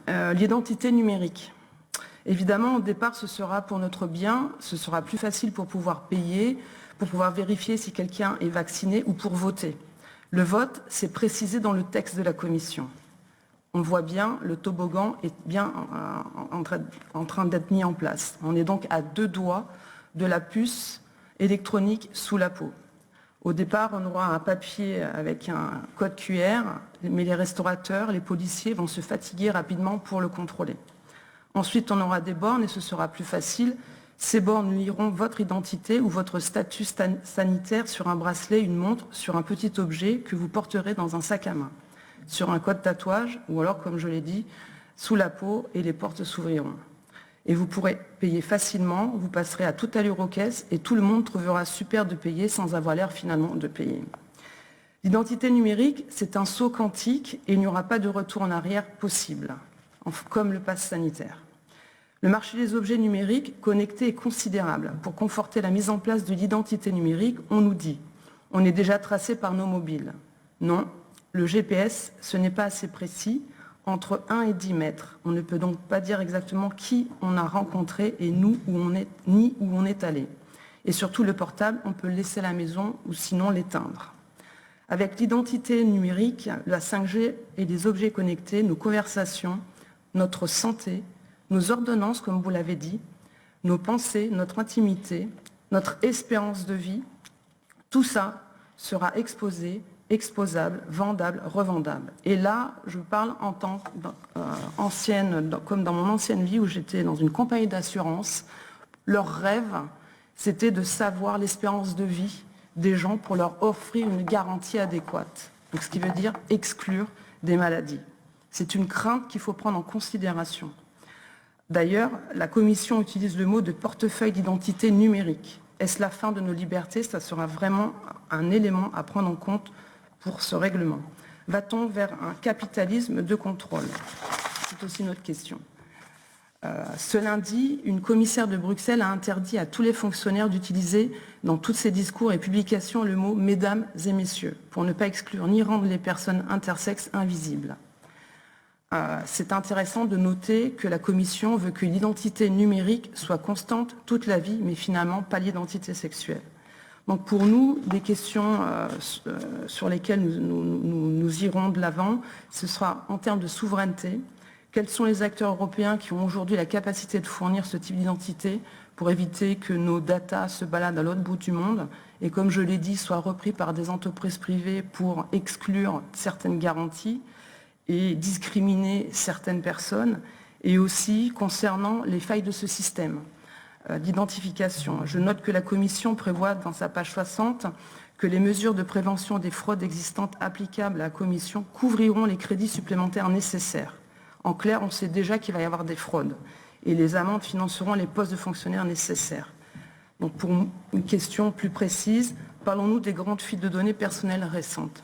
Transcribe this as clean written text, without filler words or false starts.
l'identité numérique. Évidemment, au départ, ce sera pour notre bien, ce sera plus facile pour pouvoir payer, pour pouvoir vérifier si quelqu'un est vacciné ou pour voter. Le vote, c'est précisé dans le texte de la Commission. On voit bien, le toboggan est bien en train d'être mis en place. On est donc à 2 doigts de la puce électronique sous la peau. Au départ, on aura un papier avec un code QR, mais les restaurateurs, les policiers vont se fatiguer rapidement pour le contrôler. Ensuite, on aura des bornes et ce sera plus facile. Ces bornes liront votre identité ou votre statut sanitaire sur un bracelet, une montre, sur un petit objet que vous porterez dans un sac à main, sur un code tatouage ou alors, comme je l'ai dit, sous la peau et les portes s'ouvriront. Et vous pourrez payer facilement, vous passerez à toute allure aux caisses et tout le monde trouvera super de payer sans avoir l'air finalement de payer. L'identité numérique, c'est un saut quantique et il n'y aura pas de retour en arrière possible, comme le pass sanitaire. Le marché des objets numériques connectés est considérable. Pour conforter la mise en place de l'identité numérique, on nous dit « on est déjà tracé par nos mobiles ». Non, le GPS, ce n'est pas assez précis, entre 1 et 10 mètres. On ne peut donc pas dire exactement qui on a rencontré et nous, ni où on est allé. Et surtout, le portable, on peut le laisser à la maison ou sinon l'éteindre. Avec l'identité numérique, la 5G et les objets connectés, nos conversations, notre santé, nos ordonnances, comme vous l'avez dit, nos pensées, notre intimité, notre espérance de vie, tout ça sera exposé, exposable, vendable, revendable. Et là, je parle en tant qu'ancienne, comme dans mon ancienne vie où j'étais dans une compagnie d'assurance. Leur rêve, c'était de savoir l'espérance de vie des gens pour leur offrir une garantie adéquate. Donc, ce qui veut dire exclure des maladies. C'est une crainte qu'il faut prendre en considération. D'ailleurs, la Commission utilise le mot de portefeuille d'identité numérique. Est-ce la fin de nos libertés? Ça sera vraiment un élément à prendre en compte pour ce règlement. Va-t-on vers un capitalisme de contrôle? C'est aussi notre question. Ce lundi, une commissaire de Bruxelles a interdit à tous les fonctionnaires d'utiliser dans tous ses discours et publications le mot « mesdames et messieurs » pour ne pas exclure ni rendre les personnes intersexes invisibles. C'est intéressant de noter que la Commission veut que l'identité numérique soit constante toute la vie, mais finalement pas l'identité sexuelle. Donc pour nous, des questions sur lesquelles nous irons de l'avant, ce sera en termes de souveraineté. Quels sont les acteurs européens qui ont aujourd'hui la capacité de fournir ce type d'identité pour éviter que nos datas se baladent à l'autre bout du monde et, comme je l'ai dit, soient repris par des entreprises privées pour exclure certaines garanties et discriminer certaines personnes, et aussi concernant les failles de ce système d'identification. Je note que la Commission prévoit dans sa page 60 que les mesures de prévention des fraudes existantes applicables à la Commission couvriront les crédits supplémentaires nécessaires. En clair, on sait déjà qu'il va y avoir des fraudes et les amendes financeront les postes de fonctionnaires nécessaires. Donc pour une question plus précise, parlons-nous des grandes fuites de données personnelles récentes.